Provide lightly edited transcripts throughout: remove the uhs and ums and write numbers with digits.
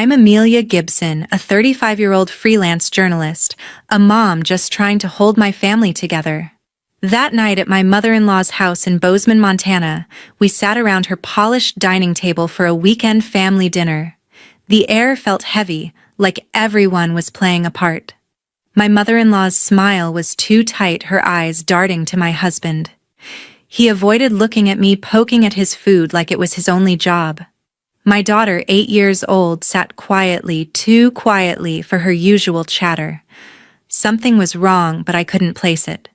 I'm Amelia Gibson, a 35-year-old freelance journalist, a mom just trying to hold my family together. That night at my mother-in-law's house in Bozeman, Montana, we sat around her polished dining table for a weekend family dinner. The air felt heavy, like everyone was playing a part. My mother-in-law's smile was too tight, her eyes darting to my husband. He avoided looking at me, poking at his food like it was his only job. My daughter, 8 years old, sat quietly, too quietly for her usual chatter. Something was wrong, but I couldn't place it.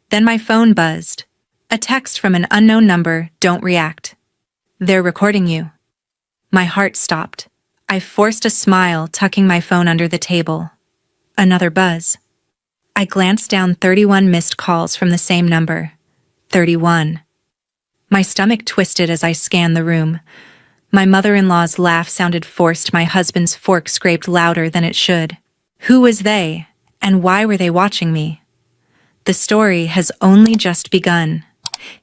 Then my phone buzzed. A text from an unknown number. Don't react. They're recording you. My heart stopped. I forced a smile, tucking my phone under the table. Another buzz. I glanced down. 31 missed calls from the same number. 31. My stomach twisted as I scanned the room. My mother-in-law's laugh sounded forced. My husband's fork scraped louder than it should. Who was they, and why were they watching me? The story has only just begun.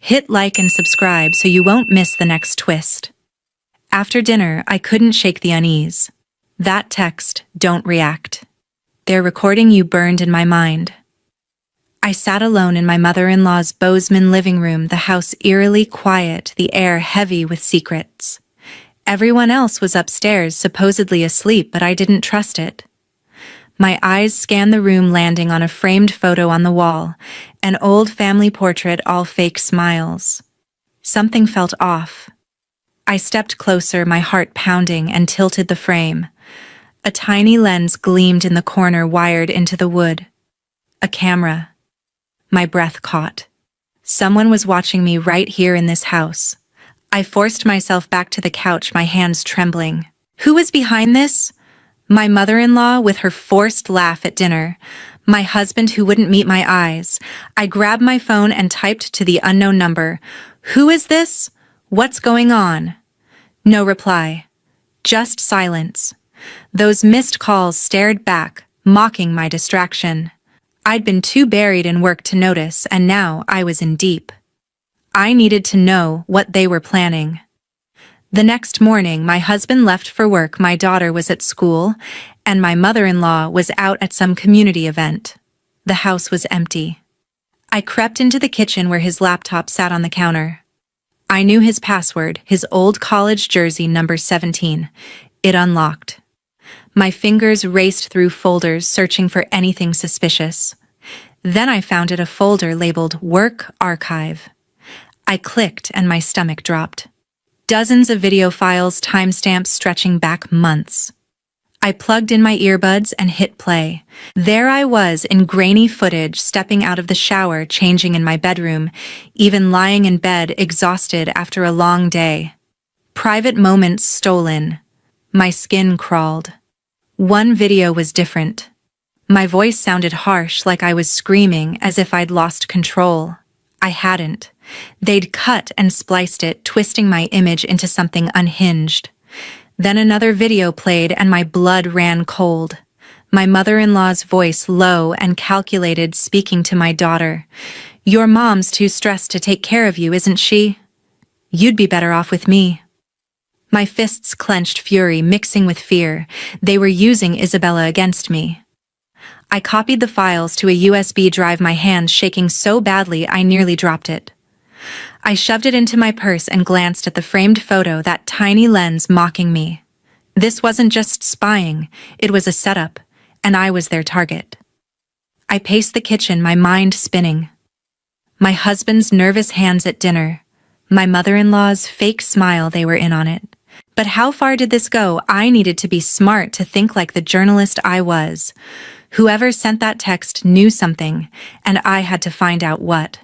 Hit like and subscribe so you won't miss the next twist. After dinner, I couldn't shake the unease. That text, don't react. They're recording you, burned in my mind. I sat alone in my mother-in-law's Bozeman living room, the house eerily quiet, the air heavy with secrets. Everyone else was upstairs, supposedly asleep, but I didn't trust it. My eyes scanned the room, landing on a framed photo on the wall, an old family portrait, all fake smiles. Something felt off. I stepped closer, my heart pounding, and tilted the frame. A tiny lens gleamed in the corner, wired into the wood. A camera. My breath caught. Someone was watching me right here in this house. I forced myself back to the couch, my hands trembling. Who was behind this? My mother-in-law with her forced laugh at dinner. My husband who wouldn't meet my eyes. I grabbed my phone and typed to the unknown number. Who is this? What's going on? No reply. Just silence. Those missed calls stared back, mocking my distraction. I'd been too buried in work to notice, and now I was in deep. I needed to know what they were planning. The next morning, my husband left for work, my daughter was at school, and my mother-in-law was out at some community event. The house was empty. I crept into the kitchen where his laptop sat on the counter. I knew his password, his old college jersey, number 17. It unlocked. My fingers raced through folders, searching for anything suspicious. Then I found a folder labeled Work Archive. I clicked and my stomach dropped. Dozens of video files, timestamps stretching back months. I plugged in my earbuds and hit play. There I was in grainy footage, stepping out of the shower, changing in my bedroom, even lying in bed exhausted after a long day. Private moments stolen. My skin crawled. One video was different. My voice sounded harsh, like I was screaming, as if I'd lost control. I hadn't. They'd cut and spliced it, twisting my image into something unhinged. Then another video played and my blood ran cold. My mother-in-law's voice, low and calculated, speaking to my daughter. Your mom's too stressed to take care of you, isn't she? You'd be better off with me. My fists clenched, fury mixing with fear. They were using Isabella against me. I copied the files to a USB drive, my hand shaking so badly I nearly dropped it. I shoved it into my purse and glanced at the framed photo, that tiny lens mocking me. This wasn't just spying, it was a setup, and I was their target. I paced the kitchen, my mind spinning. My husband's nervous hands at dinner. My mother-in-law's fake smile, they were in on it. But how far did this go? I needed to be smart, to think like the journalist I was. Whoever sent that text knew something, and I had to find out what.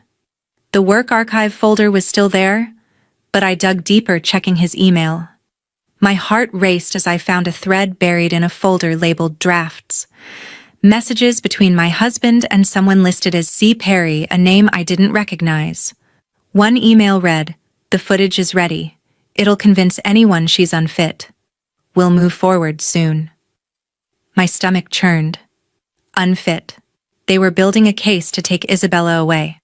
The Work Archive folder was still there, but I dug deeper, checking his email. My heart raced as I found a thread buried in a folder labeled Drafts. Messages between my husband and someone listed as C. Perry, a name I didn't recognize. One email read, "The footage is ready. It'll convince anyone she's unfit. We'll move forward soon." My stomach churned. Unfit. They were building a case to take Isabella away.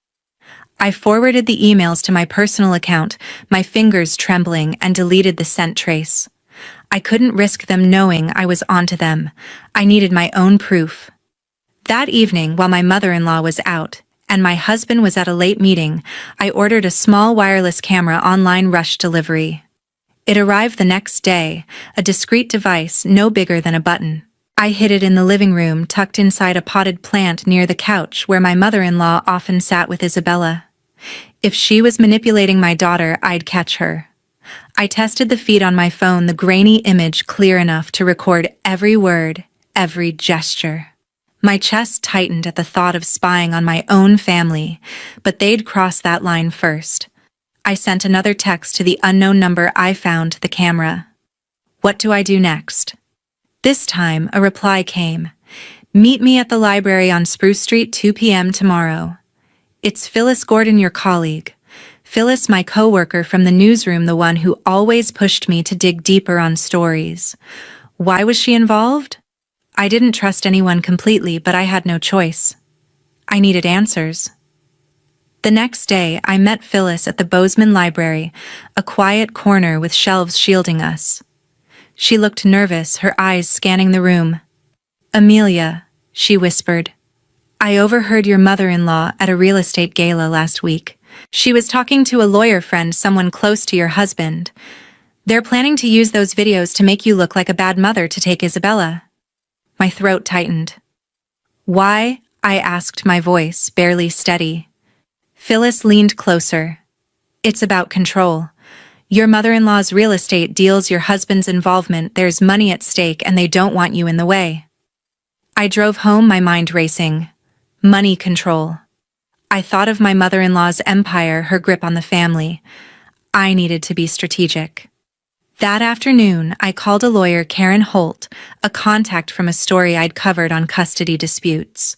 I forwarded the emails to my personal account, my fingers trembling, and deleted the sent trace. I couldn't risk them knowing I was onto them. I needed my own proof. That evening, while my mother-in-law was out, and my husband was at a late meeting, I ordered a small wireless camera online rush delivery. It arrived the next day, a discreet device no bigger than a button. I hid it in the living room, tucked inside a potted plant near the couch where my mother-in-law often sat with Isabella. If she was manipulating my daughter, I'd catch her. I tested the feed on my phone, the grainy image clear enough to record every word, every gesture. My chest tightened at the thought of spying on my own family, but they'd crossed that line first. I sent another text to the unknown number I found the camera. What do I do next? This time, a reply came. Meet me at the library on Spruce Street 2 p.m. tomorrow. It's Phyllis Gordon, your colleague. Phyllis, my coworker from the newsroom, the one who always pushed me to dig deeper on stories. Why was she involved? I didn't trust anyone completely, but I had no choice. I needed answers. The next day, I met Phyllis at the Bozeman Library, a quiet corner with shelves shielding us. She looked nervous, her eyes scanning the room. Amelia, she whispered. I overheard your mother-in-law at a real estate gala last week. She was talking to a lawyer friend, someone close to your husband. They're planning to use those videos to make you look like a bad mother to take Isabella. My throat tightened. Why? I asked, my voice barely steady. Phyllis leaned closer. It's about control. Your mother-in-law's real estate deals, your husband's involvement, there's money at stake and they don't want you in the way. I drove home, my mind racing. Money control. I thought of my mother-in-law's empire, her grip on the family. I needed to be strategic. That afternoon, I called a lawyer, Karen Holt, a contact from a story I'd covered on custody disputes.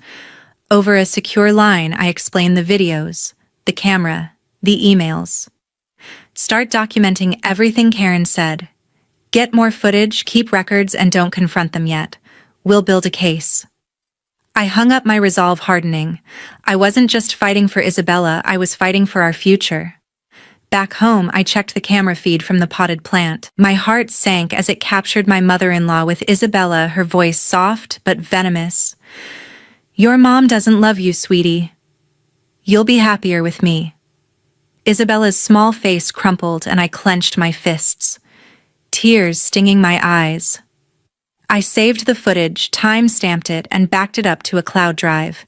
Over a secure line, I explained the videos, the camera, the emails. Start documenting everything, Karen said. Get more footage, keep records, and don't confront them yet. We'll build a case. I hung up, my resolve hardening. I wasn't just fighting for Isabella, I was fighting for our future. Back home, I checked the camera feed from the potted plant. My heart sank as it captured my mother-in-law with Isabella, her voice soft but venomous. Your mom doesn't love you, sweetie. You'll be happier with me. Isabella's small face crumpled and I clenched my fists. Tears stinging my eyes. I saved the footage, time-stamped it, and backed it up to a cloud drive.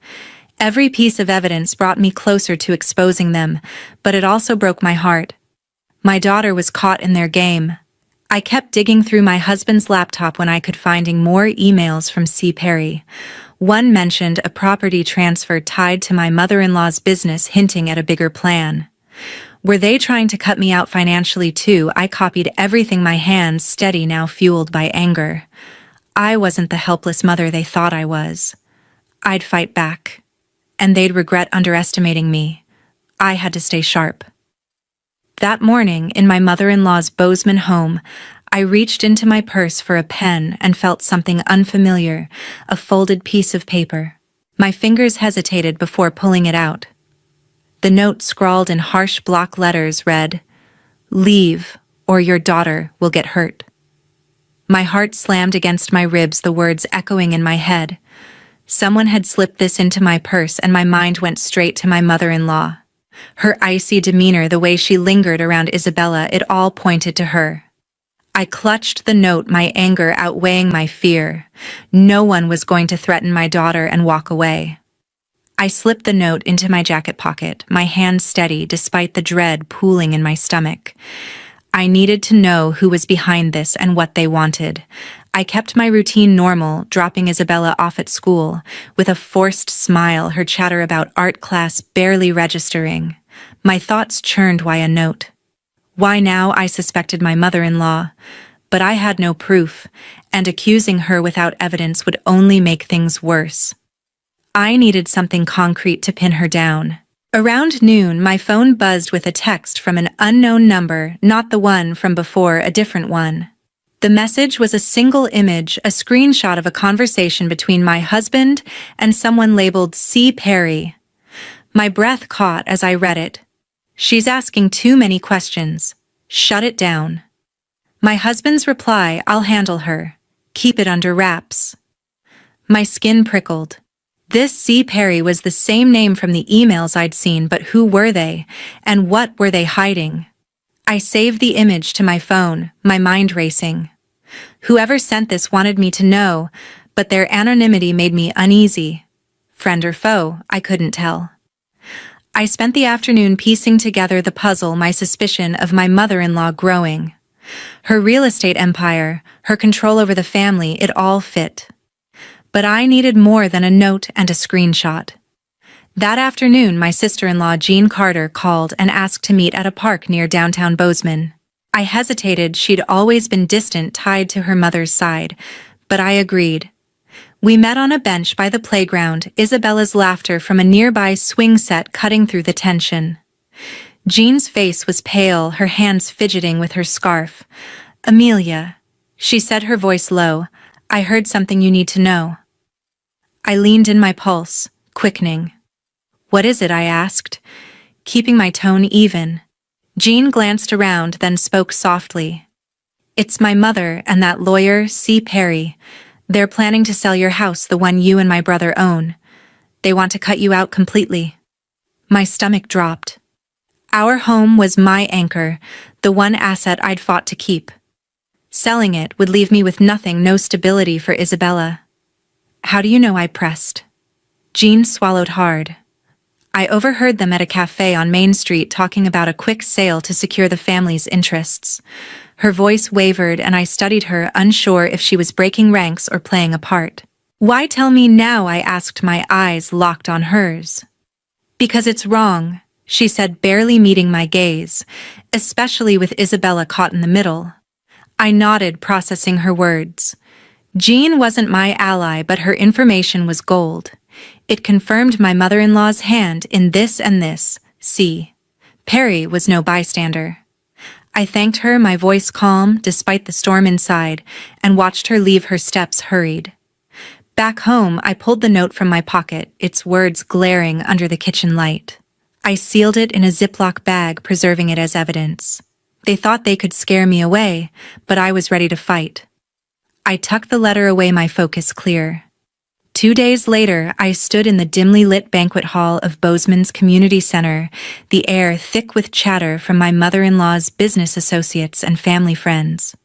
Every piece of evidence brought me closer to exposing them, but it also broke my heart. My daughter was caught in their game. I kept digging through my husband's laptop when I could, finding more emails from C. Perry. One mentioned a property transfer tied to my mother-in-law's business, hinting at a bigger plan. Were they trying to cut me out financially too? I copied everything, my hands steady, now fueled by anger. I wasn't the helpless mother they thought I was. I'd fight back, and they'd regret underestimating me. I had to stay sharp. That morning, in my mother-in-law's Bozeman home, I reached into my purse for a pen and felt something unfamiliar, a folded piece of paper. My fingers hesitated before pulling it out. The note, scrawled in harsh block letters, read, "Leave, or your daughter will get hurt." My heart slammed against my ribs, the words echoing in my head. Someone had slipped this into my purse, and my mind went straight to my mother-in-law. Her icy demeanor, the way she lingered around Isabella, it all pointed to her. I clutched the note, my anger outweighing my fear. No one was going to threaten my daughter and walk away. I slipped the note into my jacket pocket, my hand steady despite the dread pooling in my stomach. I needed to know who was behind this and what they wanted. I kept my routine normal, dropping Isabella off at school, with a forced smile, her chatter about art class barely registering. My thoughts churned. Why a note? Why now? I suspected my mother-in-law, but I had no proof, and accusing her without evidence would only make things worse. I needed something concrete to pin her down. Around noon, my phone buzzed with a text from an unknown number, not the one from before, a different one. The message was a single image, a screenshot of a conversation between my husband and someone labeled C. Perry. My breath caught as I read it. She's asking too many questions. Shut it down. My husband's reply, "I'll handle her. Keep it under wraps." My skin prickled. This C. Perry was the same name from the emails I'd seen, but who were they, and what were they hiding? I saved the image to my phone, my mind racing. Whoever sent this wanted me to know, but their anonymity made me uneasy. Friend or foe, I couldn't tell. I spent the afternoon piecing together the puzzle, my suspicion of my mother-in-law growing. Her real estate empire, her control over the family, it all fit. But I needed more than a note and a screenshot. That afternoon, my sister-in-law Jean Carter called and asked to meet at a park near downtown Bozeman. I hesitated. She'd always been distant, tied to her mother's side, but I agreed. We met on a bench by the playground, Isabella's laughter from a nearby swing set cutting through the tension. Jean's face was pale, her hands fidgeting with her scarf. "Amelia," she said, her voice low, "I heard something you need to know." I leaned in, my pulse quickening. "What is it?" I asked, keeping my tone even. Jean glanced around, then spoke softly. "It's my mother and that lawyer, C. Perry. They're planning to sell your house, the one you and my brother own. They want to cut you out completely." My stomach dropped. Our home was my anchor, the one asset I'd fought to keep. Selling it would leave me with nothing, no stability for Isabella. "How do you know?" I pressed. Jean swallowed hard. "I overheard them at a cafe on Main Street talking about a quick sale to secure the family's interests." Her voice wavered, and I studied her, unsure if she was breaking ranks or playing a part. "Why tell me now?" I asked, my eyes locked on hers. "Because it's wrong," she said, barely meeting my gaze, "especially with Isabella caught in the middle." I nodded, processing her words. Jean wasn't my ally, but her information was gold. It confirmed my mother-in-law's hand in this, and this. C. Perry was no bystander. I thanked her, my voice calm despite the storm inside, and watched her leave, her steps hurried. Back home, I pulled the note from my pocket, its words glaring under the kitchen light. I sealed it in a Ziploc bag, preserving it as evidence. They thought they could scare me away, but I was ready to fight. I tucked the letter away, my focus clear. 2 days later, I stood in the dimly lit banquet hall of Bozeman's community center, the air thick with chatter from my mother-in-law's business associates and family friends.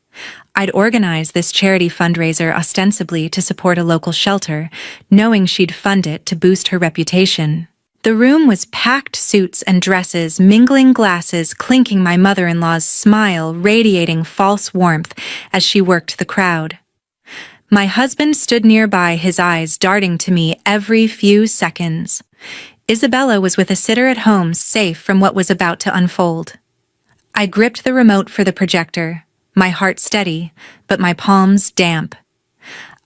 I'd organized this charity fundraiser ostensibly to support a local shelter, knowing she'd fund it to boost her reputation. The room was packed, suits and dresses, mingling glasses, clinking, my mother-in-law's smile radiating false warmth as she worked the crowd. My husband stood nearby, his eyes darting to me every few seconds. Isabella was with a sitter at home, safe from what was about to unfold. I gripped the remote for the projector, my heart steady, but my palms damp.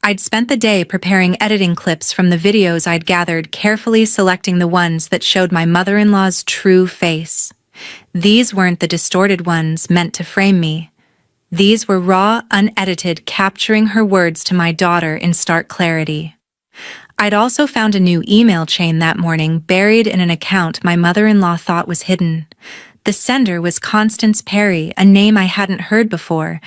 I'd spent the day preparing editing clips from the videos I'd gathered, carefully selecting the ones that showed my mother-in-law's true face. These weren't the distorted ones meant to frame me. These were raw, unedited, capturing her words to my daughter in stark clarity. I'd also found a new email chain that morning, buried in an account my mother-in-law thought was hidden. The sender was Constance Perry, a name I hadn't heard before,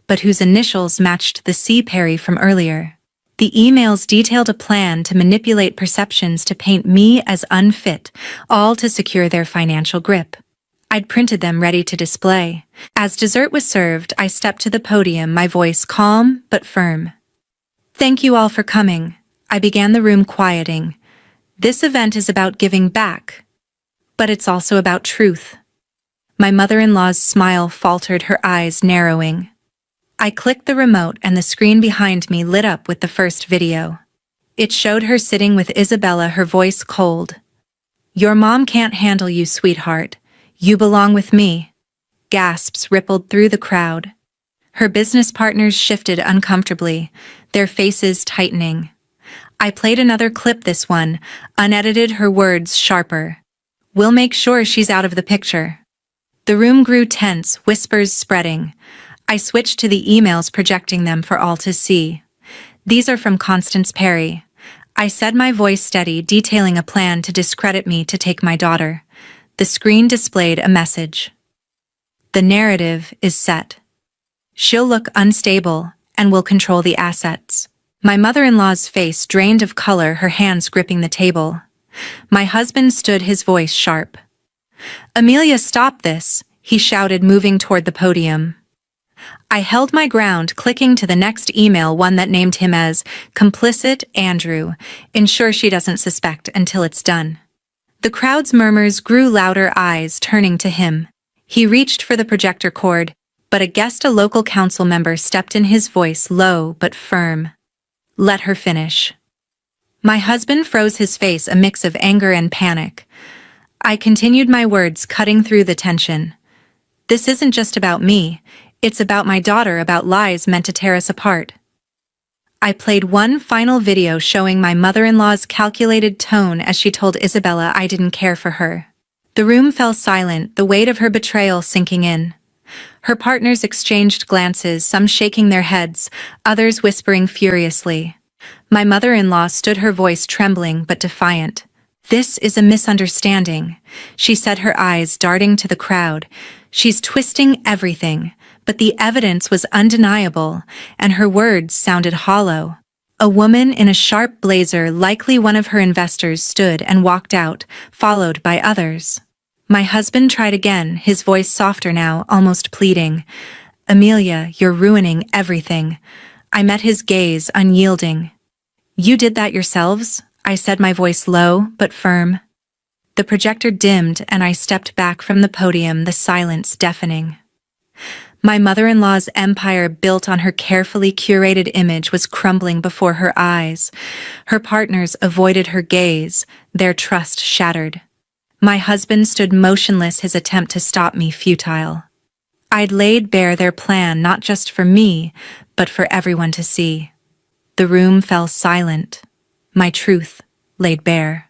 but whose initials matched the C. Perry from earlier. The emails detailed a plan to manipulate perceptions to paint me as unfit, all to secure their financial grip. I'd printed them ready to display. As dessert was served, I stepped to the podium, my voice calm but firm. "Thank you all for coming," I began, the room quieting. "This event is about giving back, but it's also about truth." My mother-in-law's smile faltered, her eyes narrowing. I clicked the remote and the screen behind me lit up with the first video. It showed her sitting with Isabella, her voice cold. "Your mom can't handle you, sweetheart. You belong with me." Gasps rippled through the crowd. Her business partners shifted uncomfortably, their faces tightening. I played another clip, this one, unedited, her words sharper. "We'll make sure she's out of the picture." The room grew tense, whispers spreading. I switched to the emails, projecting them for all to see. "These are from Constance Perry," I said, my voice steady, detailing a plan to discredit me to take my daughter. The screen displayed a message. "The narrative is set. She'll look unstable and will control the assets. My mother-in-law's face drained of color, her hands gripping the table. My husband stood, his voice sharp. "Amelia, stop this," he shouted, moving toward the podium. I held my ground, clicking to the next email, one that named him as complicit Andrew. Ensure she doesn't suspect until it's done. The crowd's murmurs grew louder, eyes turning to him. He reached for the projector cord, but a local council member, stepped in, his voice low but firm. "Let her finish." My husband froze, his face a mix of anger and panic. I continued, my words cutting through the tension. "This isn't just about me. It's about my daughter, about lies meant to tear us apart." I played one final video showing my mother-in-law's calculated tone as she told Isabella I didn't care for her. The room fell silent, the weight of her betrayal sinking in. Her partners exchanged glances, some shaking their heads, others whispering furiously. My mother-in-law stood, her voice trembling but defiant. "This is a misunderstanding," she said, her eyes darting to the crowd. "She's twisting everything." But the evidence was undeniable, and her words sounded hollow. A woman in a sharp blazer, likely one of her investors, stood and walked out, followed by others. My husband tried again, his voice softer now, almost pleading. "Amelia, you're ruining everything." I met his gaze, unyielding. "You did that yourselves?" I said, my voice low but firm. The projector dimmed and I stepped back from the podium, the silence deafening. My mother-in-law's empire, built on her carefully curated image, was crumbling before her eyes. Her partners avoided her gaze, their trust shattered. My husband stood motionless, his attempt to stop me futile. I'd laid bare their plan, not just for me, but for everyone to see. The room fell silent. My truth laid bare.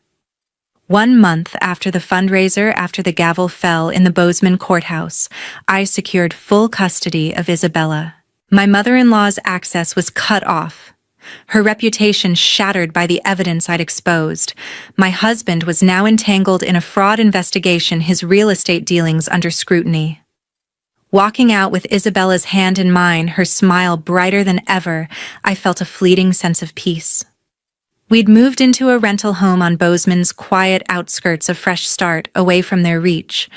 1 month after the fundraiser, after the gavel fell in the Bozeman courthouse, I secured full custody of Isabella. My mother-in-law's access was cut off. Her reputation shattered by the evidence I'd exposed. My husband was now entangled in a fraud investigation, his real estate dealings under scrutiny. Walking out with Isabella's hand in mine, her smile brighter than ever, I felt a fleeting sense of peace. We'd moved into a rental home on Bozeman's quiet outskirts, a fresh start, away from their reach.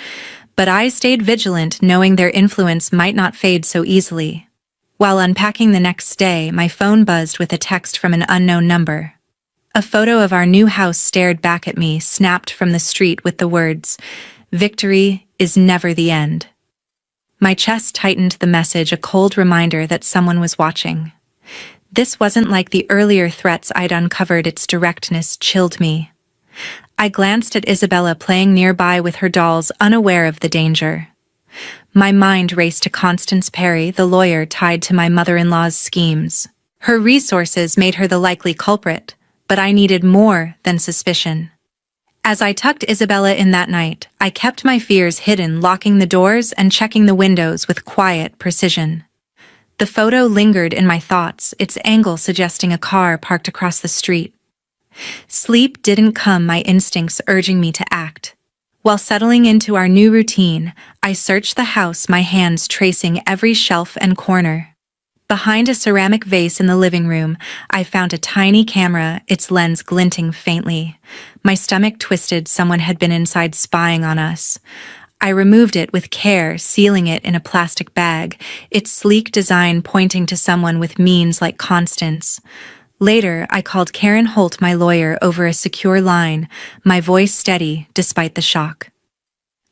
But I stayed vigilant, knowing their influence might not fade so easily. While unpacking the next day, my phone buzzed with a text from an unknown number. A photo of our new house stared back at me, snapped from the street with the words, "Victory is never the end." My chest tightened, the message a cold reminder that someone was watching. This wasn't like the earlier threats I'd uncovered, its directness chilled me. I glanced at Isabella playing nearby with her dolls, unaware of the danger. My mind raced to Constance Perry, the lawyer tied to my mother-in-law's schemes. Her resources made her the likely culprit, but I needed more than suspicion. As I tucked Isabella in that night, I kept my fears hidden, locking the doors and checking the windows with quiet precision. The photo lingered in my thoughts, its angle suggesting a car parked across the street. Sleep didn't come, my instincts urging me to act. While settling into our new routine, I searched the house, my hands tracing every shelf and corner. Behind a ceramic vase in the living room, I found a tiny camera, its lens glinting faintly. My stomach twisted, someone had been inside spying on us. I removed it with care, sealing it in a plastic bag, its sleek design pointing to someone with means like Constance. Later, I called Karen Holt, my lawyer, over a secure line, my voice steady despite the shock.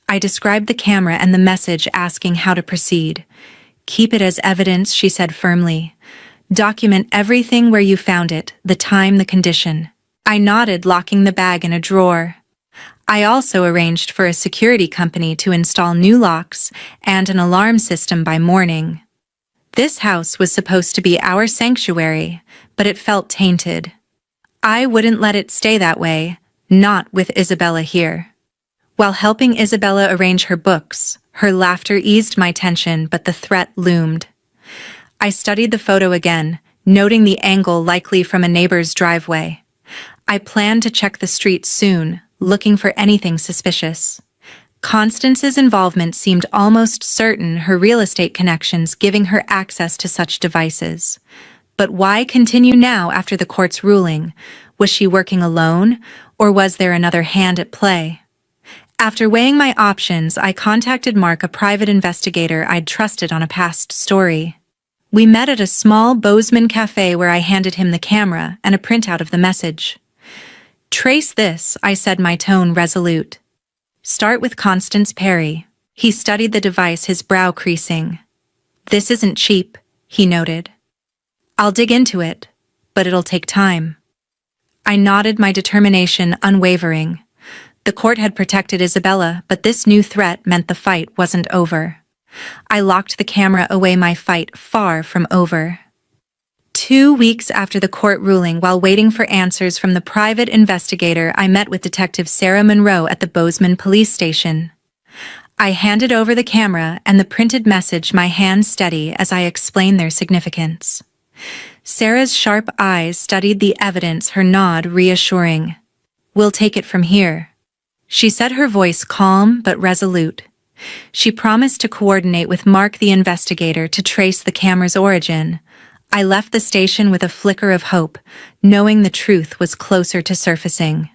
I described the camera and the message, asking how to proceed. "Keep it as evidence," she said firmly. "Document everything, where you found it, the time, the condition." I nodded, locking the bag in a drawer. I also arranged for a security company to install new locks and an alarm system by morning. This house was supposed to be our sanctuary, but it felt tainted. I wouldn't let it stay that way, not with Isabella here. While helping Isabella arrange her books, her laughter eased my tension, but the threat loomed. I studied the photo again, noting the angle, likely from a neighbor's driveway. I planned to check the street soon, looking for anything suspicious. Constance's involvement seemed almost certain, her real estate connections giving her access to such devices. But why continue now after the court's ruling? Was she working alone, or was there another hand at play? After weighing my options, I contacted Mark, a private investigator I'd trusted on a past story. We met at a small Bozeman cafe where I handed him the camera and a printout of the message. "Trace this," I said, my tone resolute. "Start with Constance Perry." He studied the device, his brow creasing. "This isn't cheap," he noted. "I'll dig into it, but it'll take time." I nodded, my determination unwavering. The court had protected Isabella, but this new threat meant the fight wasn't over. I locked the camera away, my fight far from over. 2 weeks after the court ruling, while waiting for answers from the private investigator, I met with Detective Sarah Monroe at the Bozeman police station. I handed over the camera and the printed message, my hands steady as I explained their significance. Sarah's sharp eyes studied the evidence, her nod reassuring. "We'll take it from here," she said, her voice calm but resolute. She promised to coordinate with Mark, the investigator, to trace the camera's origin. I left the station with a flicker of hope, knowing the truth was closer to surfacing.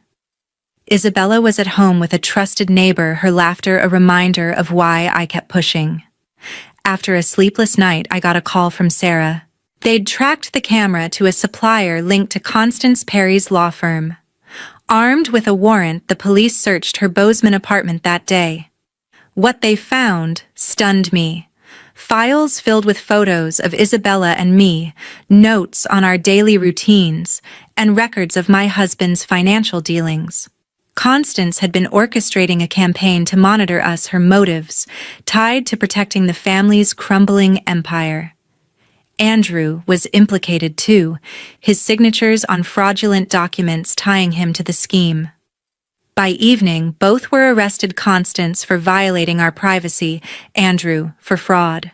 Isabella was at home with a trusted neighbor, her laughter a reminder of why I kept pushing. After a sleepless night, I got a call from Sarah. They'd tracked the camera to a supplier linked to Constance Perry's law firm. Armed with a warrant, the police searched her Bozeman apartment that day. What they found stunned me. Files filled with photos of Isabella and me, notes on our daily routines, and records of my husband's financial dealings. Constance had been orchestrating a campaign to monitor us, her motives tied to protecting the family's crumbling empire. Andrew was implicated too, his signatures on fraudulent documents tying him to the scheme. By evening, both were arrested, Constance for violating our privacy, Andrew for fraud.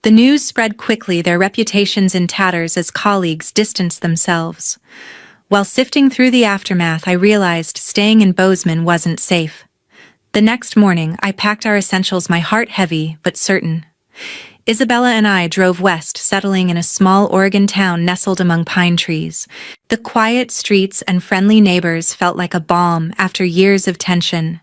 The news spread quickly, their reputations in tatters as colleagues distanced themselves. While sifting through the aftermath, I realized staying in Bozeman wasn't safe. The next morning, I packed our essentials, my heart heavy but certain. Isabella and I drove west, settling in a small Oregon town nestled among pine trees. The quiet streets and friendly neighbors felt like a balm after years of tension.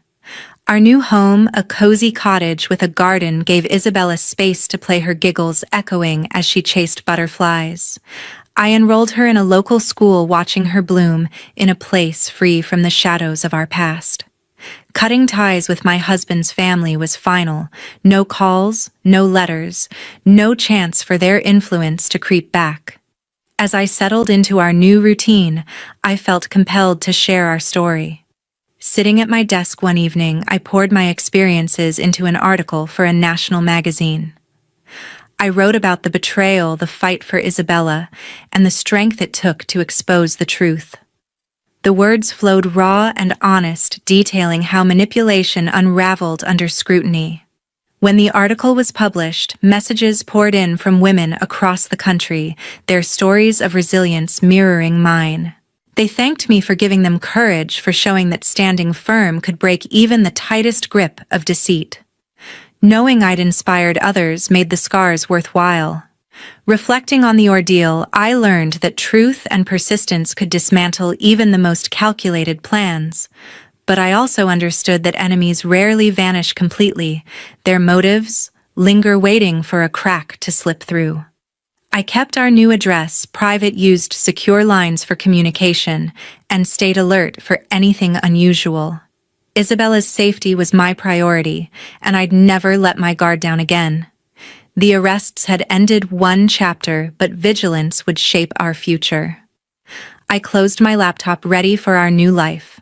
Our new home, a cozy cottage with a garden, gave Isabella space to play, her giggles echoing as she chased butterflies. I enrolled her in a local school, watching her bloom in a place free from the shadows of our past. Cutting ties with my husband's family was final. No calls, no letters, no chance for their influence to creep back. As I settled into our new routine, I felt compelled to share our story. Sitting at my desk one evening, I poured my experiences into an article for a national magazine. I wrote about the betrayal, the fight for Isabella, and the strength it took to expose the truth. The words flowed raw and honest, detailing how manipulation unraveled under scrutiny. When the article was published, messages poured in from women across the country, their stories of resilience mirroring mine. They thanked me for giving them courage, for showing that standing firm could break even the tightest grip of deceit. Knowing I'd inspired others made the scars worthwhile. Reflecting on the ordeal, I learned that truth and persistence could dismantle even the most calculated plans. But I also understood that enemies rarely vanish completely. Their motives linger, waiting for a crack to slip through. I kept our new address private, used secure lines for communication, and stayed alert for anything unusual. Isabella's safety was my priority, and I'd never let my guard down again. The arrests had ended one chapter, but vigilance would shape our future. I closed my laptop, ready for our new life.